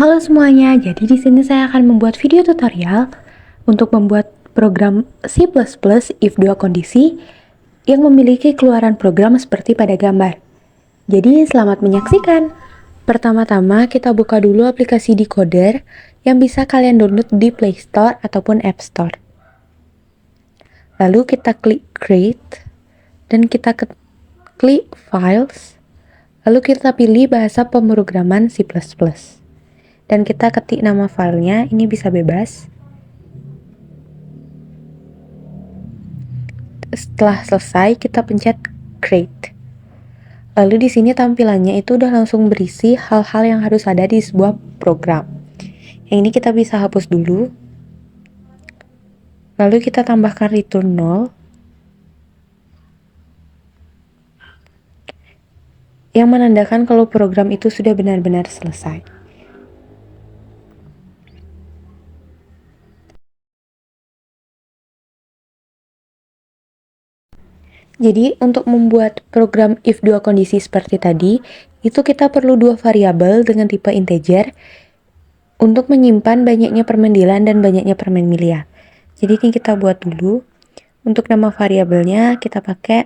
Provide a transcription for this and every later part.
Halo semuanya, jadi di sini saya akan membuat video tutorial untuk membuat program C++ if dua kondisi yang memiliki keluaran program seperti pada gambar. Jadi selamat menyaksikan. Pertama-tama kita buka dulu aplikasi Decoder yang bisa kalian download di Play Store ataupun App Store. Lalu kita klik Create dan kita klik Files. Lalu kita pilih bahasa pemrograman C++. Dan kita ketik nama filenya, ini bisa bebas. Setelah selesai, kita pencet create. Lalu di sini tampilannya itu udah langsung berisi hal-hal yang harus ada di sebuah program. Yang ini kita bisa hapus dulu. Lalu kita tambahkan return 0. Yang menandakan kalau program itu sudah benar-benar selesai. Jadi untuk membuat program if dua kondisi seperti tadi, itu kita perlu dua variabel dengan tipe integer untuk menyimpan banyaknya permendilan dan banyaknya permen milia. Jadi ini kita buat dulu. Untuk nama variabelnya kita pakai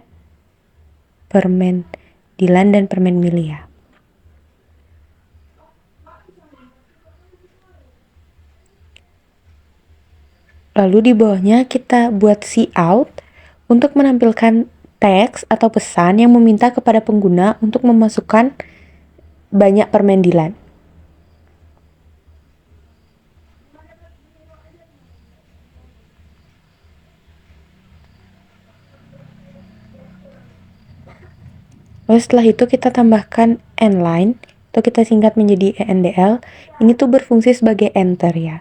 permendilan dan permen milia. Lalu di bawahnya kita buat cout untuk menampilkan teks atau pesan yang meminta kepada pengguna untuk memasukkan banyak permendilan. Lalu setelah itu kita tambahkan endline, atau kita singkat menjadi endl. Ini tuh berfungsi sebagai enter ya.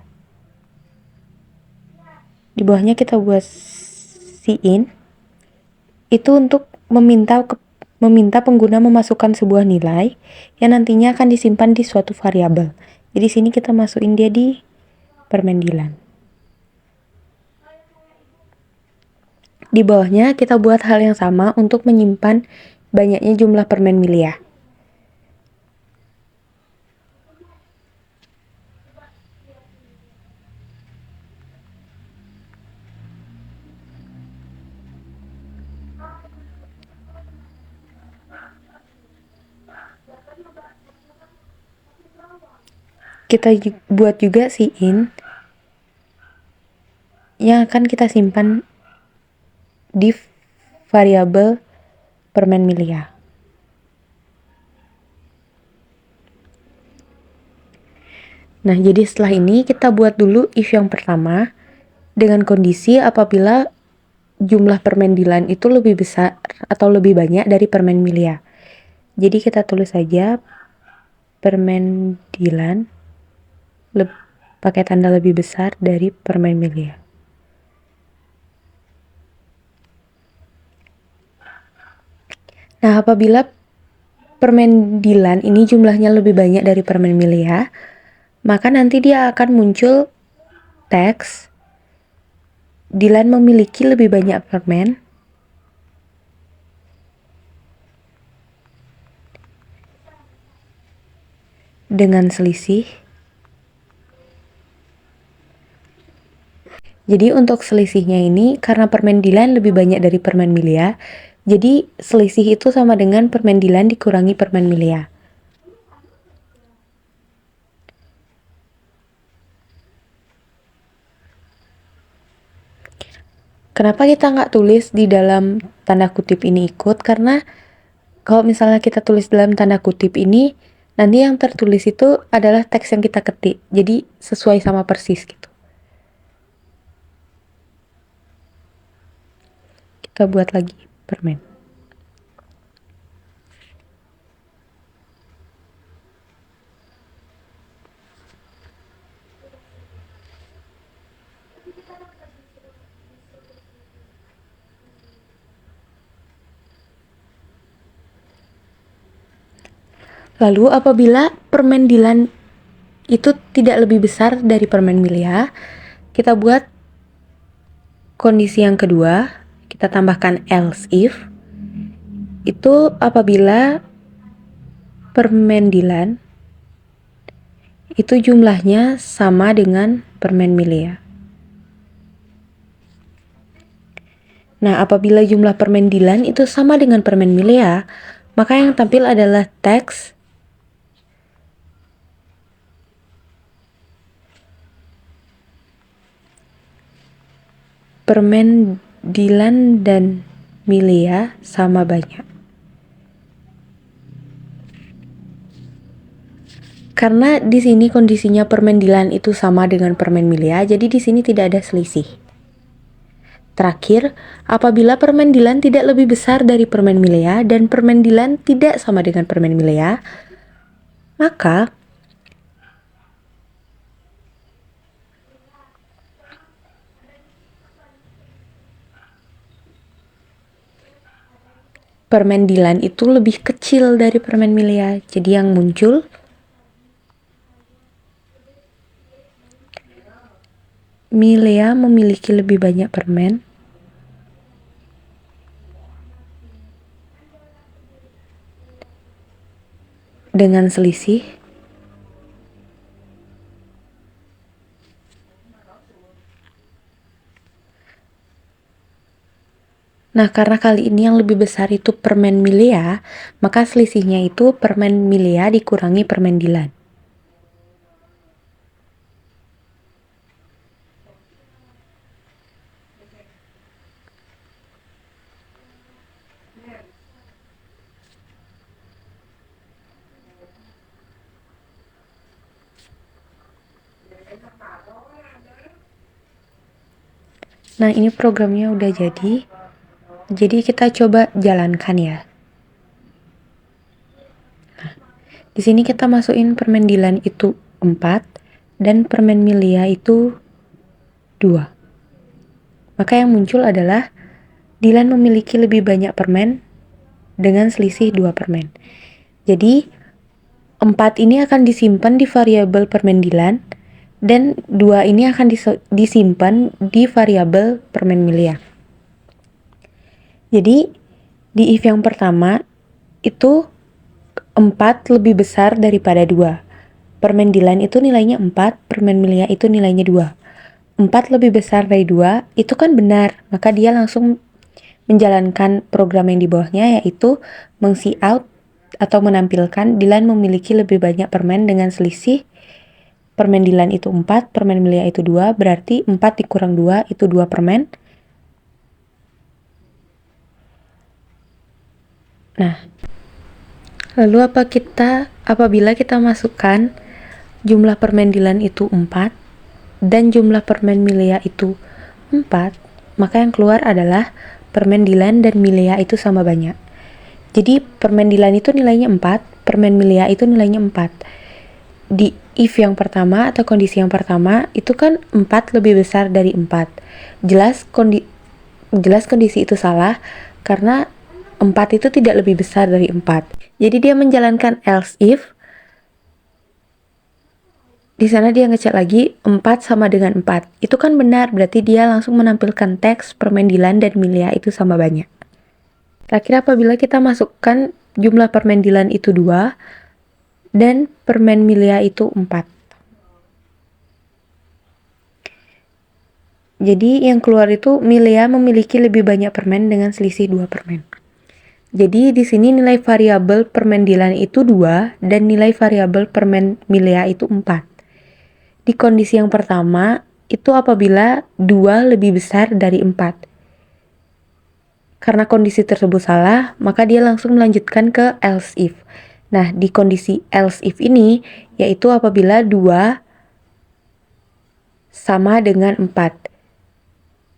Di bawahnya kita buat cin, itu untuk meminta pengguna memasukkan sebuah nilai yang nantinya akan disimpan di suatu variabel. Jadi sini kita masukin dia di permendilan. Di bawahnya kita buat hal yang sama untuk menyimpan banyaknya jumlah permen milia. Kita buat juga cin yang akan kita simpan di variabel permen milia. Nah, jadi setelah ini kita buat dulu if yang pertama dengan kondisi apabila jumlah permendilan itu lebih besar atau lebih banyak dari permen milia. Jadi kita tulis saja permendilan pakai tanda lebih besar dari permen milia. Nah, apabila permendilan ini jumlahnya lebih banyak dari permen milia, maka nanti dia akan muncul teks Dilan memiliki lebih banyak permen dengan selisih. Jadi untuk selisihnya ini karena permen Dilan lebih banyak dari permen milia, jadi selisih itu sama dengan permen Dilan dikurangi permen milia. Kenapa kita nggak tulis di dalam tanda kutip ini ikut? Karena kalau misalnya kita tulis dalam tanda kutip ini, nanti yang tertulis itu adalah teks yang kita ketik. Jadi sesuai sama persis gitu. Kita buat lagi permen. Lalu apabila permen Dilan itu tidak lebih besar dari permen milia, kita buat kondisi yang kedua, kita tambahkan else if. Itu apabila permen Dilan itu jumlahnya sama dengan permen Milea. Nah, apabila jumlah permen Dilan itu sama dengan permen Milea, maka yang tampil adalah teks permen Dilan dan Milea sama banyak. Karena di sini kondisinya permen Dilan itu sama dengan permen Milea, jadi di sini tidak ada selisih. Terakhir, apabila permen Dilan tidak lebih besar dari permen Milea dan permen Dilan tidak sama dengan permen Milea, maka permen Dilan itu lebih kecil dari permen Milea. Jadi yang muncul Milea memiliki lebih banyak permen dengan selisih Nah, karena kali ini yang lebih besar itu permen Milea, maka selisihnya itu permen Milea dikurangi permen Dilan. Nah, ini programnya udah jadi. Jadi kita coba jalankan ya. Nah, di sini kita masukin permen Dilan itu 4 dan permen Milea itu 2. Maka yang muncul adalah Dilan memiliki lebih banyak permen dengan selisih 2 permen. Jadi 4 ini akan disimpan di variabel permen Dilan dan 2 ini akan disimpan di variabel permen Milea. Jadi di if yang pertama itu 4 lebih besar daripada 2. Permen Dilan itu nilainya 4, permen Milea itu nilainya 2. 4 lebih besar dari 2 itu kan benar, maka dia langsung menjalankan program yang di bawahnya, yaitu meng-cout atau menampilkan Dilan memiliki lebih banyak permen dengan selisih permen Dilan itu 4, permen Milea itu 2, berarti 4 dikurang 2 itu 2 permen. Nah, lalu apabila kita masukkan jumlah permen Dilan itu 4 dan jumlah permen Milea itu 4, maka yang keluar adalah permen Dilan dan Milea itu sama banyak. Jadi permen Dilan itu nilainya 4, permen Milea itu nilainya 4. Di if yang pertama atau kondisi yang pertama itu kan 4 lebih besar dari 4. Jelas kondisi itu salah karena 4 itu tidak lebih besar dari 4. Jadi dia menjalankan else if. Di sana dia ngecek lagi 4 sama dengan 4. Itu kan benar, berarti dia langsung menampilkan teks permen Dilan dan Milea itu sama banyak. Terakhir apabila kita masukkan jumlah permen Dilan itu 2 dan permen Milea itu 4. Jadi yang keluar itu Milea memiliki lebih banyak permen dengan selisih 2 permen. Jadi di sini nilai variabel permen Dilan itu 2 dan nilai variabel permen Milea itu 4. Di kondisi yang pertama itu apabila 2 lebih besar dari 4. Karena kondisi tersebut salah, maka dia langsung melanjutkan ke else if. Nah, di kondisi else if ini yaitu apabila 2 sama dengan 4.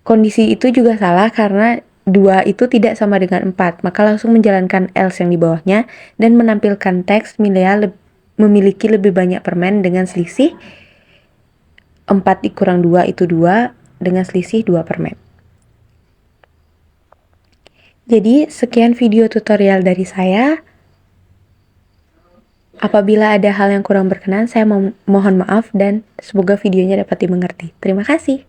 Kondisi itu juga salah karena 2 itu tidak sama dengan 4, maka langsung menjalankan else yang di bawahnya dan menampilkan teks Milea memiliki lebih banyak permen dengan selisih 4 dikurang 2 itu 2 dengan selisih 2 permen. Jadi sekian video tutorial dari saya. Apabila ada hal yang kurang berkenan, saya mohon maaf dan semoga videonya dapat dimengerti. Terima kasih.